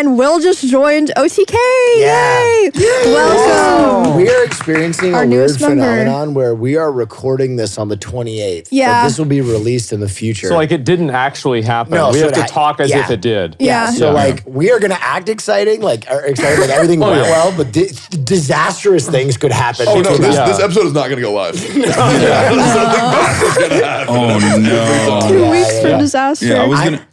and Will just joined OTK. Yeah. Yay! Welcome. We are experiencing Our a weird newest member. phenomenon where we are recording this on the 28th. Yeah. But this will be released in the future. So like it didn't actually happen. No, we so have to that- talk as yeah. if it did. Yeah. So like we are gonna act exciting, like everything went well, but disastrous things could happen. Oh no, Yeah. this episode is not going to go live. Something bad is going to happen. Oh no. 2 weeks for disaster. Yeah,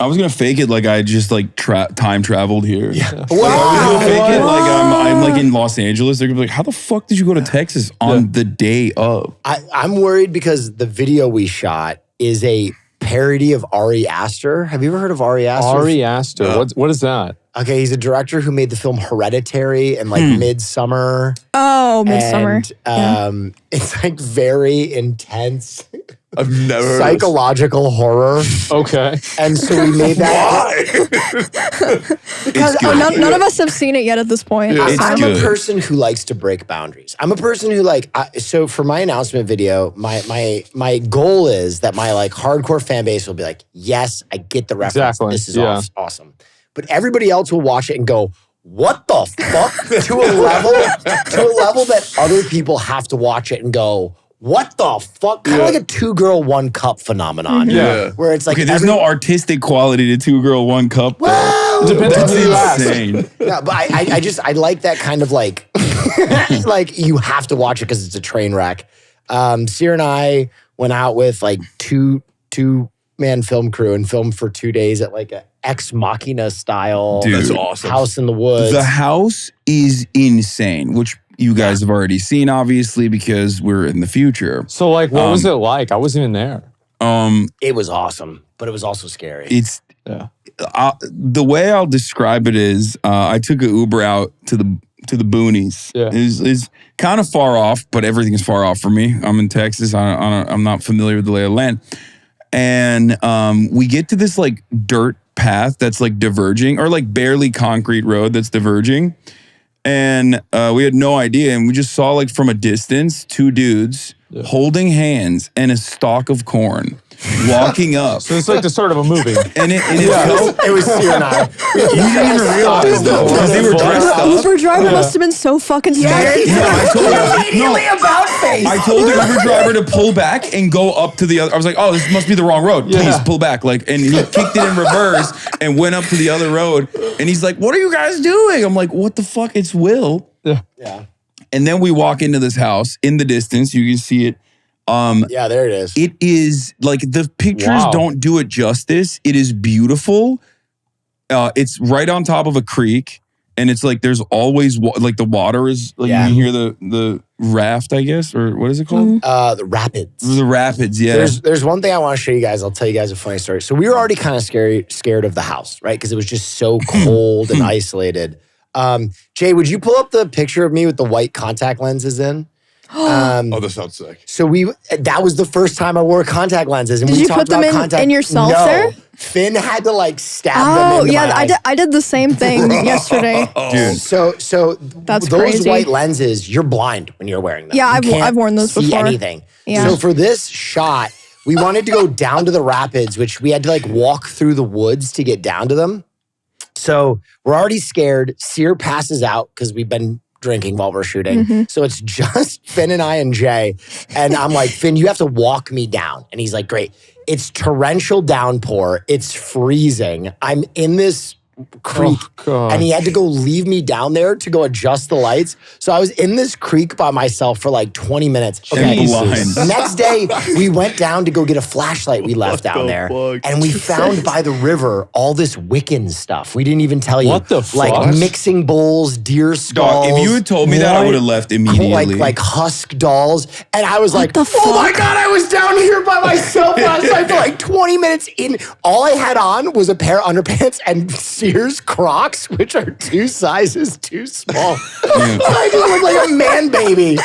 I was gonna fake it like I just like time traveled here. Yeah. Wow. I was gonna fake it like I'm like in Los Angeles. They're gonna be like, how the fuck did you go to Texas on the day of? I'm worried because the video we shot is a parody of Ari Aster. Have you ever heard of Ari Aster? Ari Aster. What is that? Okay, he's a director who made the film Hereditary and like Midsummer. Oh, Midsummer. And it's like very intense I've never heard of psychological horror. Okay. And so we made that. Because none of us have seen it yet at this point. Yeah. It's I'm good. a person who likes to break boundaries. I'm a person who so for my announcement video, my goal is that my like hardcore fan base will be like, yes, I get the reference. Exactly. This is Yeah. awesome. But everybody else will watch it and go, what the fuck? to a level that other people have to watch it and go, what the fuck? Kind of like a 2-girl, 1 cup phenomenon. Yeah. Where it's like Okay, there's no artistic quality to 2-girl, 1 cup. Well, Depends on That's who you ask. insane. yeah, but I like that kind of like like you have to watch it because it's a train wreck. Seer and I went out with like two-man film crew and filmed for 2 days at like a Ex Machina style Dude. That's awesome. house in the woods. The house is insane, which you guys have already seen, obviously, because we're in the future. So like, what was it like? I wasn't even there. It was awesome, but it was also scary. It's Yeah. the way I'll describe it is I took an Uber out to the boonies. Yeah. Is kind of far off, but everything is far off for me. I'm in Texas. I'm not familiar with the lay of the land. And we get to this like dirt path that's like diverging, or like barely concrete road that's diverging. And we had no idea. And we just saw like from a distance, 2 dudes holding hands and a stalk of corn walking up. So it's like the start of a movie. And it felt, it was Seer and I. you didn't even realize though, because they were dressed The up. Uber driver must have been so fucking scared. Immediately about face. I told the Uber driver to pull back and go up to the other. I was like, "Oh, this must be the wrong road. Please pull back." Like, and he kicked it in reverse and went up to the other road. And he's like, "What are you guys doing?" I'm like, "What the fuck? It's Will." Yeah. And then we walk into this house. In the distance, you can see it. Yeah, there it is. It is like the pictures Wow. don't do it justice. It is beautiful. It's right on top of a creek. And it's like there's always like the water is like you can hear the raft, I guess, or what is it called? The rapids. The rapids, yeah. There's one thing I want to show you guys. I'll tell you guys a funny story. So we were already kind of scared of the house, right? Because it was just so cold and isolated. Jay, would you pull up the picture of me with the white contact lenses in? Oh, that sounds sick. So that was the first time I wore contact lenses. And Did we you talked put them about in yourself, no. sir? Finn had to like stab Oh, them into yeah, my eyes. I did the same thing yesterday. Dude. So That's those crazy. white lenses, you're blind when you're wearing them. Yeah, You can't I've worn those see before. anything. Yeah. So for this shot, we wanted to go down to the rapids, which we had to like walk through the woods to get down to them. So we're already scared. Seer passes out because we've been drinking while we're shooting. So it's just Finn and I and Jay. And I'm like, Finn, you have to walk me down. And he's like, great. It's torrential downpour. It's freezing. I'm in this creek. Oh, God. And he had to go leave me down there to go adjust the lights. So I was in this creek by myself for like 20 minutes. Okay. blind. Next day, we went down to go get a flashlight we left down there. fuck? And we found by the river all this Wiccan stuff. We didn't even tell you. What the Like fuck? mixing bowls, deer skulls. Dog, if you had told me that, I would have left immediately. Like husk dolls. And I was like, the oh my fuck? God, I was down here by myself last night for like 20 minutes in. All I had on was a pair of underpants and Sears Crocs, which are 2 sizes too small. I just look like a man baby.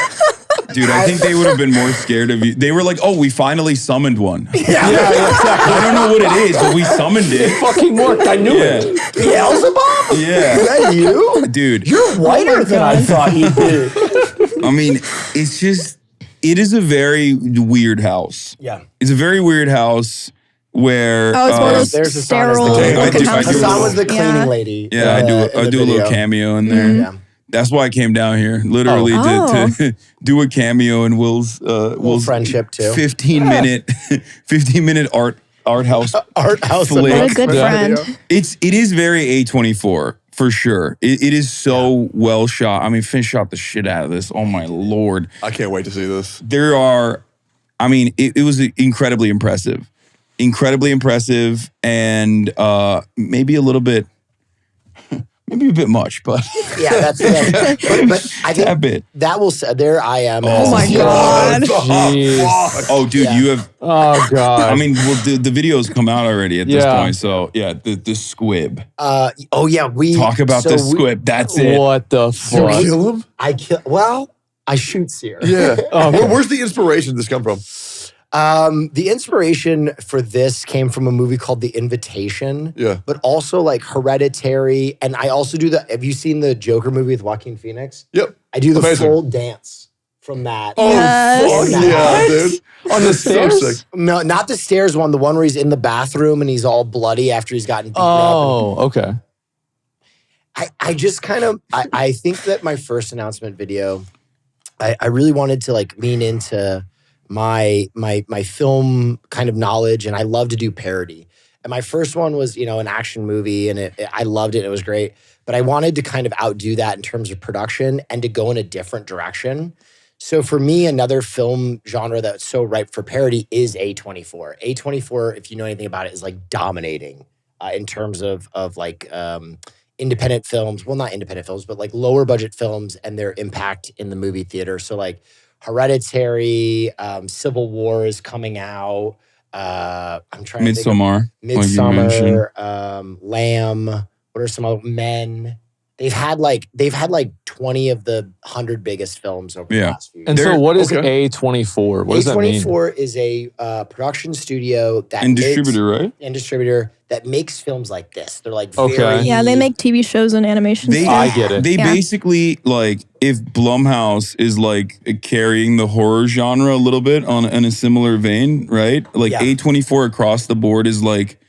Dude, I think they would have been more scared of you. They were like, "Oh, we finally summoned one." Yeah. I don't know what it is, but we summoned it. Fucking worked. I knew it. Beelzebub? Yeah. Is that you? Dude, You're whiter than I thought you'd be. I mean, it is a very weird house. Yeah. It's a very weird house. where Oh, it's one of those there's Hassan as the sterile cleaning. I do- I do- Hassan was the cleaning Yeah. lady. yeah, I do a little video. cameo in there. Yeah. That's why I came down here, literally Oh. to do a cameo in Will's friendship too. 15-minute art house Art house. flick. What a good friend. It is very A24 for sure. It is so well shot. I mean, Finn shot the shit out of this. Oh my Lord. I can't wait to see this. There are, I mean, it was incredibly impressive. Incredibly impressive and maybe a little bit, maybe a bit much, but Yeah, that's but I think a bit. that will there I am. Oh my God. Jeez. Oh, dude, Yeah. you have, Oh God. I mean, well, the videos come out already at this Yeah. point. So yeah, the squib. Oh yeah, we Talk about so the we- squib. That's it. what the You fuck? kill him? I shoot Sear. Yeah. Okay. Where's the inspiration this come from? The inspiration for this came from a movie called The Invitation. Yeah. But also like Hereditary. And I also do have you seen the Joker movie with Joaquin Phoenix? Yep. I do the Amazing. full dance from that. Oh, Yes. fuck yeah, dude. On the So stairs? sick. No, not the stairs one, the one where he's in the bathroom and he's all bloody after he's gotten beaten up. Oh, okay. I just kind of I think that my first announcement video, I really wanted to like lean into my film kind of knowledge, and I love to do parody. And my first one was, an action movie, and I loved it. It was great. But I wanted to kind of outdo that in terms of production and to go in a different direction. So for me, another film genre that's so ripe for parody is A24. A24, if you know anything about it, is like dominating in terms of like independent films. Well, not independent films, but like lower budget films and their impact in the movie theater. So like Hereditary, Civil War is coming out. I'm trying to think of Midsommar. Like you mentioned. Midsummer, Lamb. What are some other Men? They've had like 20 of the 100 biggest films over the Yeah. last few years. And so They're- what is okay. A24? What does that mean? A24 is a production studio that And makes, distributor, right? and distributor that makes films like this. They're like Okay. very, Yeah, they make TV shows and animation They, stuff. I get it. They Yeah. basically like if Blumhouse is like carrying the horror genre a little bit in a similar vein, right? Like Yeah. A24 across the board is like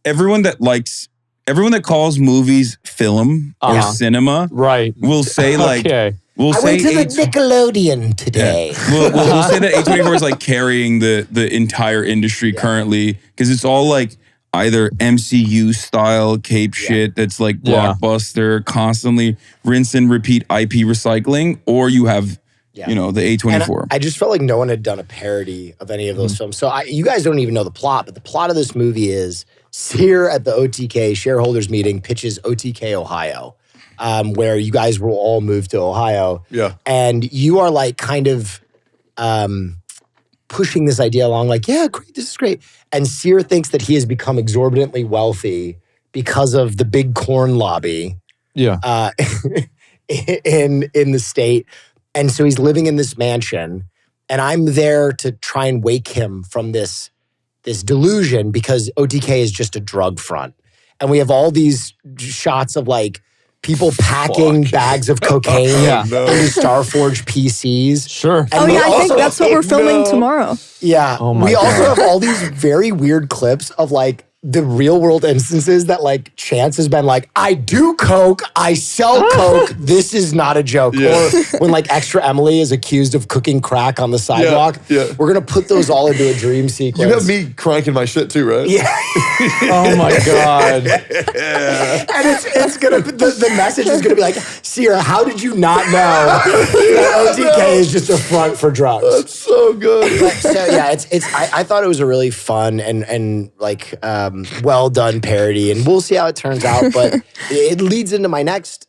everyone that calls movies film or Uh-huh. cinema Right. will say like Okay. we'll I say went to the A- Nickelodeon today. we'll say that A24 is like carrying the entire industry currently because it's all like either MCU style cape shit that's like Yeah. blockbuster, constantly rinse and repeat IP recycling, or you have Yeah. the A24. And I just felt like no one had done a parody of any of those films. So you guys don't even know the plot, but the plot of this movie is Sear at the OTK shareholders meeting pitches OTK Ohio, where you guys will all move to Ohio. Yeah. And you are like kind of pushing this idea along like, yeah, great, this is great. And Sear thinks that he has become exorbitantly wealthy because of the big corn lobby Yeah. in the state. And so he's living in this mansion, and I'm there to try and wake him from this delusion because OTK is just a drug front. And we have all these shots of like people packing bags of cocaine Yeah. into Starforge PCs. Sure. And Oh we yeah, I think also- that's what we're filming tomorrow. Yeah. Oh my we also God. have all these very weird clips of like the real world instances that like Chance has been like, I do coke, I sell coke, this is not a joke. Yeah. Or when like Extra Emily is accused of cooking crack on the sidewalk. yeah. We're gonna put those all into a dream sequence. You have me cranking my shit too, right? Yeah. Oh my God. And it's gonna the message is gonna be like, Sierra, how did you not know that OTK is just a front for drugs? That's so good. So yeah, I thought it was a really fun and like well done parody, and we'll see how it turns out. But it leads into my next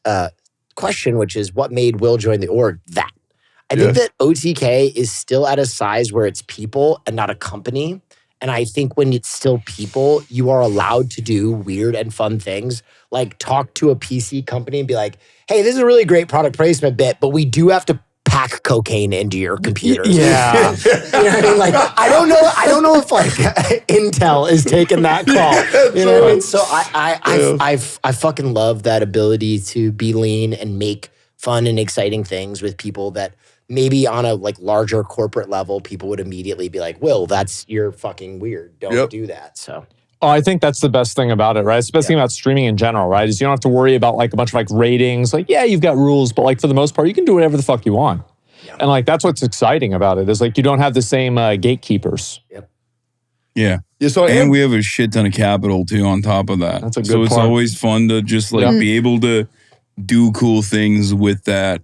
question, which is what made Will join the org? That I think that OTK is still at a size where it's people and not a company. And I think when it's still people, you are allowed to do weird and fun things, like talk to a PC company and be like, "Hey, this is a really great product placement bit, but we do have to pack cocaine into your computers." Yeah. You know what I mean? Like, I don't know if like Intel is taking that call. You know what I mean? So I fucking love that ability to be lean and make fun and exciting things with people that maybe on a like larger corporate level, people would immediately be like, Will, you're fucking weird. Don't do that. So. Oh, I think that's the best thing about it, right? It's the best thing about streaming in general, right? Is you don't have to worry about like a bunch of like ratings. Like, yeah, you've got rules, but like for the most part, you can do whatever the fuck you want. Yeah. And like, that's what's exciting about it is like, you don't have the same gatekeepers. Yep. Yeah. And we have a shit ton of capital too on top of that. That's a good So it's part. always fun to just like be able to do cool things with that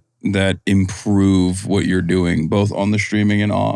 improve what you're doing, both on the streaming and off.